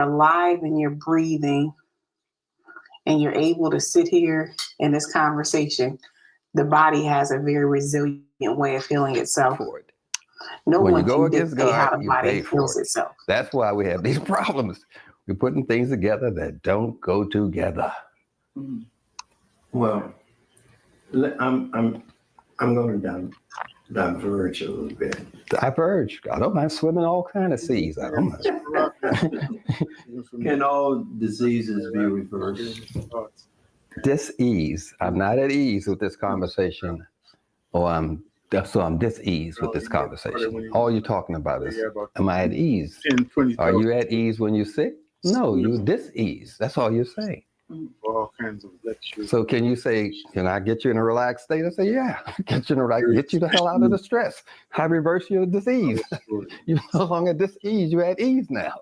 alive and you're breathing and you're able to sit here in this conversation, the body has a very resilient way of healing itself. No When one you go can against dictate how God, the you body pay for heals it. itself. That's why we have these problems. We're putting things together that don't go together. Well, I'm going to diverge a little bit. Diverge. I don't mind swimming all kind of seas. I don't mind. Can all diseases be reversed? Dis-ease. I'm not at ease with this conversation, or I'm dis-ease with this conversation. All you're talking about is, am I at ease? Are you at ease when you're sick? No, you're dis-ease. That's all you're saying. All kinds of lectures. So can you say, can I get you in a relaxed state? I say, yeah, get you the hell out of the stress. I reverse your disease. You're no longer dis-ease, you're at ease now.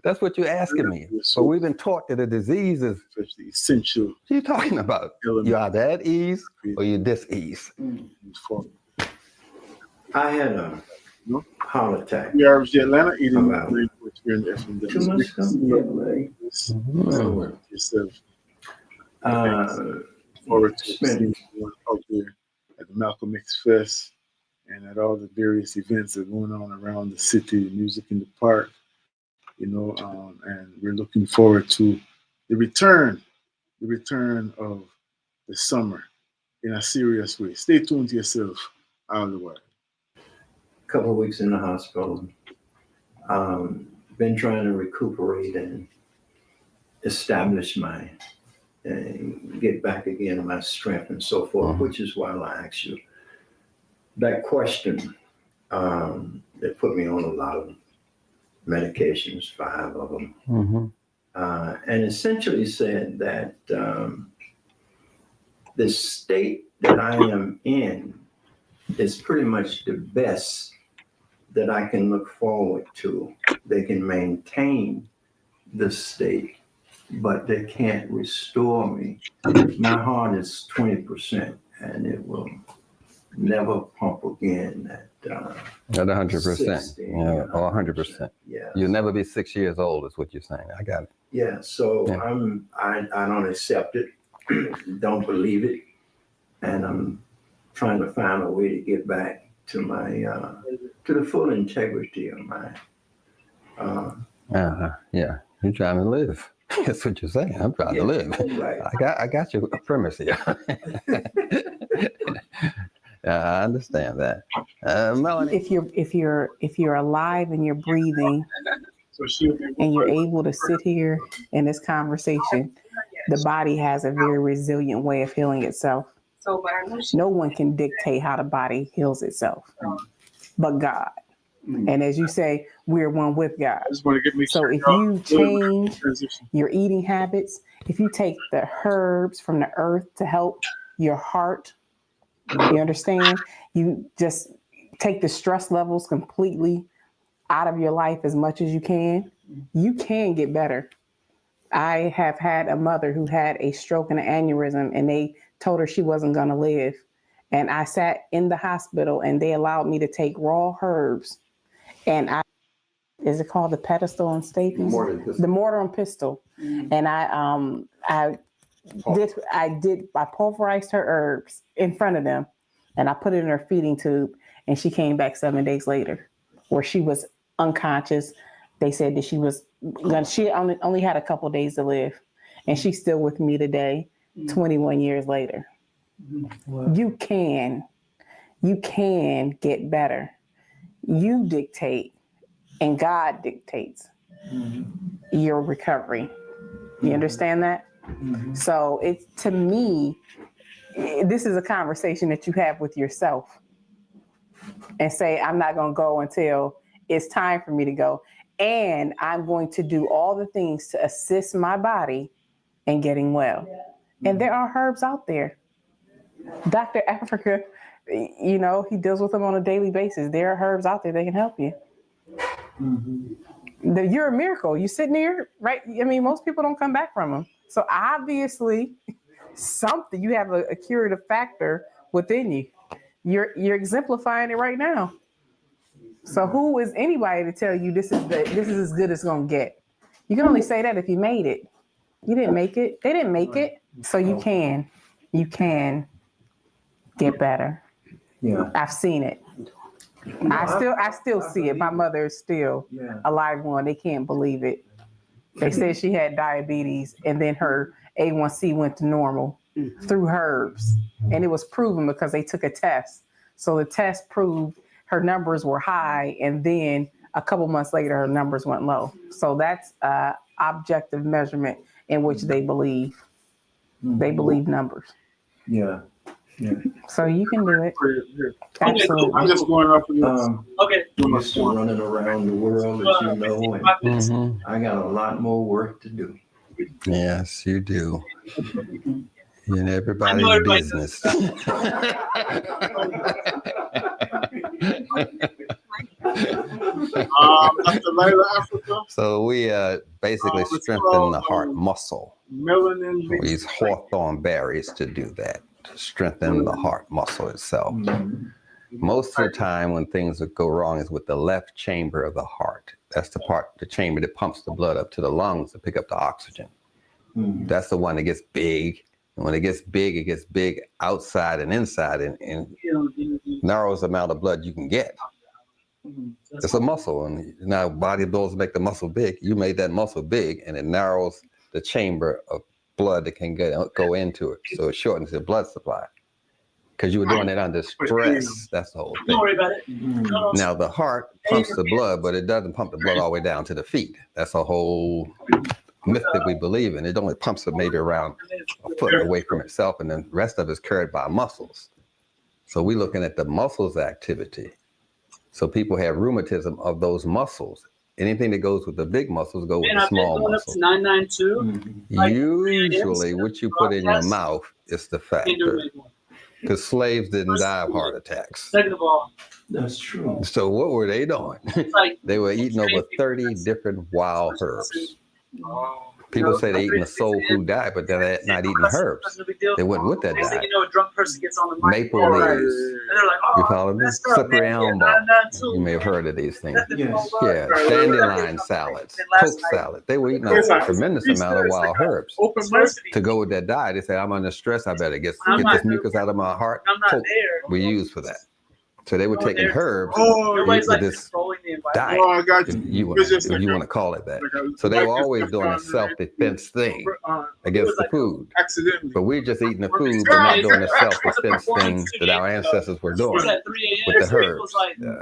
That's what you're asking me. But we've been taught that a disease is essential. What are you talking about? You're either at ease or you're dis-ease. I had a heart attack. We are in Atlanta eating About too much yourself. Forward to seeing everyone out there at the Malcolm X Fest and at all the various events that are going on around the city, music in the park, and we're looking forward to the return of the summer in a serious way. Stay tuned to yourself out of the way. A couple of weeks in the hospital. Been trying to recuperate and establish get back again my strength and so forth, which is why I asked you that question. That put me on a lot of medications, 5 of them, and essentially said that the state that I am in is pretty much the best that I can look forward to. They can maintain the state, but they can't restore me. My heart is 20%, and it will never pump again at 100%. Or 100%. Yeah. You'll never be 6 years old, is what you're saying. I got it. Yeah. So I don't accept it, don't believe it, and I'm trying to find a way to get back to my to the full integrity of my. Yeah, you're trying to live. That's what you're saying. I'm trying to live. Right. I got your premise here. I understand that, Melanie. If you're alive and you're breathing, and you're able to sit here in this conversation, the body has a very resilient way of healing itself. No one can dictate how the body heals itself, but God. And as you say, we're one with God. So if you change your eating habits, if you take the herbs from the earth to help your heart, you understand? You just take the stress levels completely out of your life as much as you can get better. I have had a mother who had a stroke and an aneurysm, and they told her she wasn't going to live. And I sat in the hospital and they allowed me to take raw herbs. And is it called the pedestal and staples? The mortar and pestle. And I pulverized her herbs in front of them, and I put it in her feeding tube, and she came back 7 days later, where she was unconscious. They said that she only had a couple days to live, and she's still with me today, 21 years later. Wow. You can get better. You dictate, and God dictates your recovery. You understand that? So it's, to me, this is a conversation that you have with yourself and say, I'm not going to go until it's time for me to go. And I'm going to do all the things to assist my body in getting well. And there are herbs out there. Dr. Afrika, he deals with them on a daily basis. There are herbs out there that can help you. You're a miracle. You sitting here, right? I mean, most people don't come back from them. So obviously, you have a curative factor within you. You're exemplifying it right now. So who is anybody to tell you this is as good as it's gonna get? You can only say that if you made it. You didn't make it. They didn't make it. So you can get better. Yeah. I've seen it. I still see it. My mother is still alive one. They can't believe it. They said she had diabetes and then her A1C went to normal through herbs. And it was proven because they took a test. So the test proved her numbers were high and then a couple months later her numbers went low. So that's objective measurement in which they believe. They believe numbers. Yeah. Yeah. So you can do it. Absolutely. I'm just going off of this. Used to running around the world, as you know, and I got a lot more work to do. Yes, you do. In everybody's business. Afrika. So we basically strengthen the heart muscle. We use hawthorn berries to do that, to strengthen the heart muscle itself. Most of the time when things go wrong is with the left chamber of the heart. That's the chamber that pumps the blood up to the lungs to pick up the oxygen. That's the one that gets big. And when it gets big outside and inside and narrows the amount of blood you can get. It's a muscle, and now bodybuilders make the muscle big. You made that muscle big, and it narrows the chamber of blood that can go into it. So it shortens the blood supply. Because you were doing it under stress. That's the whole thing. Don't worry about it. Now, the heart pumps the blood, but it doesn't pump the blood all the way down to the feet. That's a whole myth that we believe in. It only pumps it maybe around a foot away from itself, and then the rest of it is carried by muscles. So we're looking at the muscles activity. So people have rheumatism of those muscles. Anything that goes with the big muscles go with the small muscles. 992. Usually what you put in your mouth is the factor. Because slaves didn't die of heart attacks. Second of all, that's true. So what were they doing? They were eating over 30 different wild herbs. People say they're eating a soul food diet, but they're not eating herbs. They went with that diet. You know, a drunk person gets on the mic. Maple leaves. And they're like, You follow me? Slippery elm bark. You may have heard of these things. Yes. Yeah, dandelion salads, poke salad. They were eating a tremendous amount of wild herbs. To go with that diet, they say, I'm under stress. I better get this mucus out of my heart. Poke we use for that. So they were taking herbs with this diet, if you want to call it that. So they were always doing a self-defense thing against the food. But we're just eating the food, but not doing the self-defense thing that our ancestors were doing with the herbs.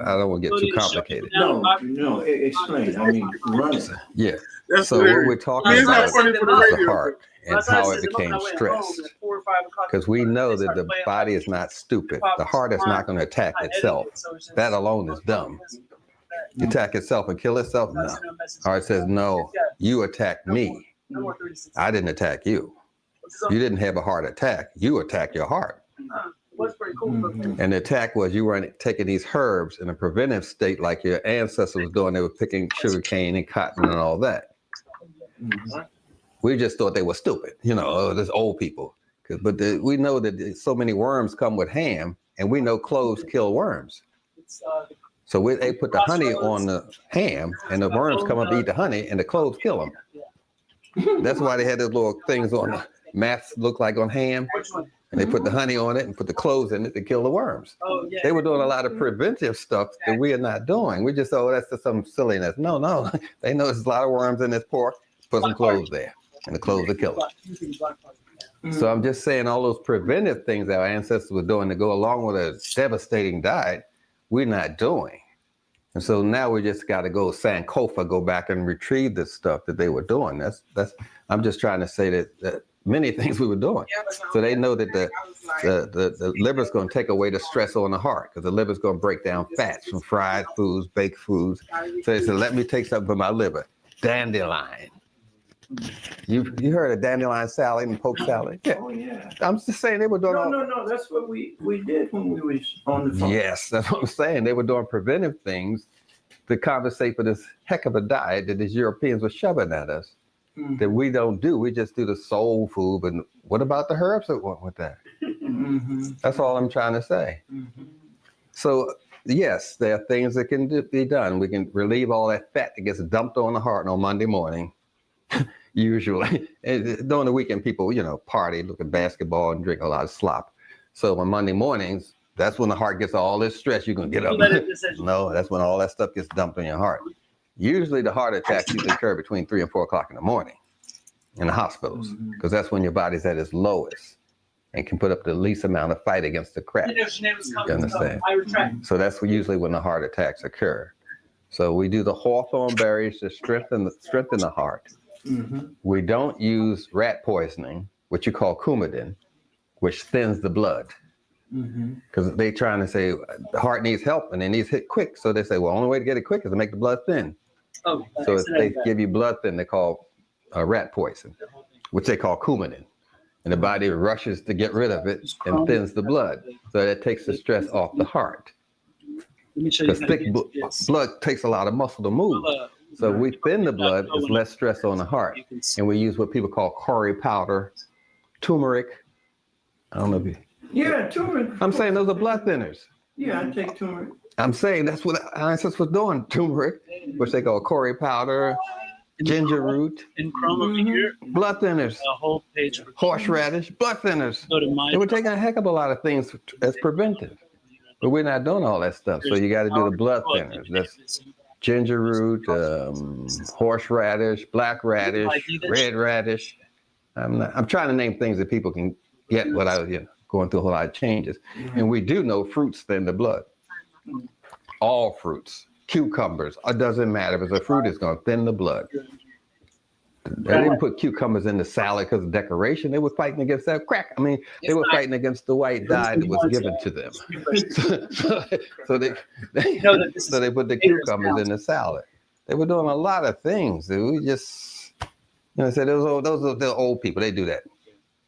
I don't want to get too complicated. No, explain. I mean, run it. Yeah. So what we're talking about is the heart and how it became stressed. Because we know that the body is not stupid. The heart is not going to attack itself. That alone is dumb. Attack itself and kill itself? No. Heart says, no, you attacked me. I didn't attack you. You didn't have a heart attack. You attacked your heart. And the attack was you weren't taking these herbs in a preventive state like your ancestors was doing. They were picking sugarcane and cotton and all that. We just thought they were stupid, there's old people. But we know that so many worms come with ham, and we know cloves kill worms. So they put the honey on the ham, and the worms come up to eat the honey, and the cloves kill them. That's why they had those little things on the mats look like on ham, and they put the honey on it and put the cloves in it to kill the worms. They were doing a lot of preventive stuff that we are not doing. We just that's just some silliness. No, they know there's a lot of worms in this pork. Put some cloves there. And the cloves will kill it. So I'm just saying all those preventive things our ancestors were doing to go along with a devastating diet, we're not doing. And so now we just got to go Sankofa, go back and retrieve the stuff that they were doing. That's. I'm just trying to say that many things we were doing. So they know that the liver's going to take away the stress on the heart because the liver's going to break down fats from fried foods, baked foods. So they said, let me take something for my liver. Dandelion. You heard of dandelion salad and poke salad? Yeah. Oh, yeah. I'm just saying they were doing No, that's what we did when we was on the phone. Yes, that's what I'm saying. They were doing preventive things to compensate for this heck of a diet that these Europeans were shoving at us that we don't do. We just do the soul food. But what about the herbs that went with that? That's all I'm trying to say. So, yes, there are things that can be done. We can relieve all that fat that gets dumped on the heart on Monday morning. usually. And during the weekend, people, party, look at basketball and drink a lot of slop. So on Monday mornings, that's when the heart gets all this stress. You're going to get up. No, that's when all that stuff gets dumped in your heart. Usually the heart attacks usually occur between 3 and 4 o'clock in the morning in the hospitals, because that's when your body's at its lowest and can put up the least amount of fight against the crack. You understand? So that's usually when the heart attacks occur. So we do the hawthorn berries to strengthen the heart. We don't use rat poisoning, which you call Coumadin, which thins the blood. Because they trying to say the heart needs help and it needs hit quick. So they say, well, the only way to get it quick is to make the blood thin. So if they give you blood thin, they call rat poison, which they call Coumadin. And the body rushes to get rid of it and thins the blood. So that takes the stress off the heart. Because thick blood takes a lot of muscle to move. So we thin the blood, there's less stress on the heart. And we use what people call curry powder, turmeric. I don't know if you... Yeah, turmeric. I'm saying those are blood thinners. Yeah, I take turmeric. I'm saying that's what our ancestors were doing, turmeric, which they call curry powder, ginger root, blood thinners, a whole page for horseradish, blood thinners. They were taking a heck of a lot of things as preventive, but we're not doing all that stuff. So you got to do the blood thinners. That's ginger root, horseradish, black radish, red radish. I'm trying to name things that people can get without going through a whole lot of changes. And we do know fruits thin the blood. All fruits. Cucumbers, it doesn't matter. If it's a fruit, it's going to thin the blood. They didn't put cucumbers in the salad because of decoration. They were fighting against that crack. I mean, they were fighting against the white dye that was given to them. so they put the cucumbers in the salad. They were doing a lot of things. We just, said those are the old people. They do that.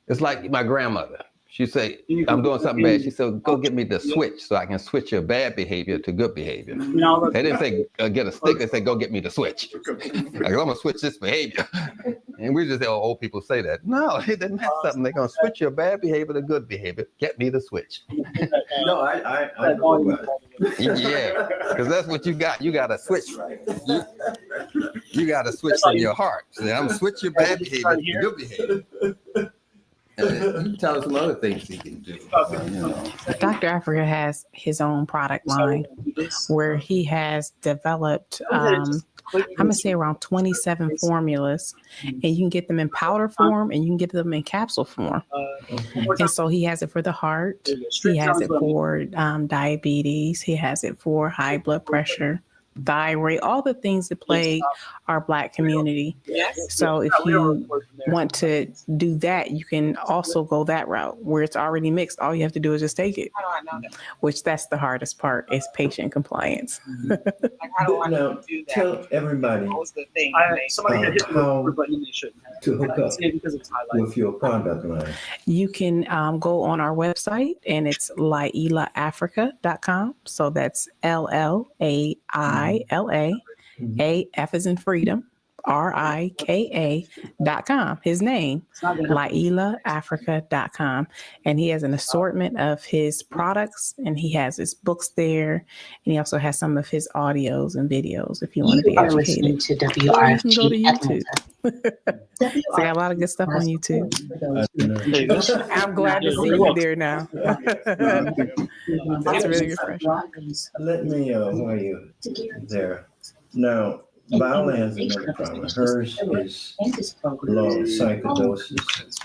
It's like my grandmother. She said, I'm doing something bad. She said, go get me the switch so I can switch your bad behavior to good behavior. They didn't say, get a stick. They said, go get me the switch. I'm going to switch this behavior. And we just say, old people say that. No, it doesn't have something. They're going to switch your bad behavior to good behavior. Get me the switch. No, I know about it. Yeah, because that's what you got. You got to switch. You got to switch in your heart. So I'm going to switch your bad behavior to good behavior. He can tell us some other things he can do. Dr. Afrika has his own product line where he has developed, I'm going to say around 27 formulas, and you can get them in powder form and you can get them in capsule form. And so he has it for the heart. He has it for diabetes. He has it for high blood pressure, thyroid, all the things that plague our Black community. So if you want to do that, you can also go that route where it's already mixed. All you have to do is just take it, which that's the hardest part is patient compliance. Now, tell everybody Somebody had hit the button and they shouldn't have. to hook up with your product line. You can go on our website and it's lailaafrika.com. So that's LLAILA, A F is in freedom, RIKA.com. His name, lailaafrika.com. And he has an assortment of his products and he has his books there. And he also has some of his audios and videos if you want to be educated. To or you can go to WRFG YouTube. So I got a lot of good stuff on YouTube. I'm glad to see you there now. It's really refreshing. Let me while you're there. Now, Viola has another problem. Hers is long psychosis.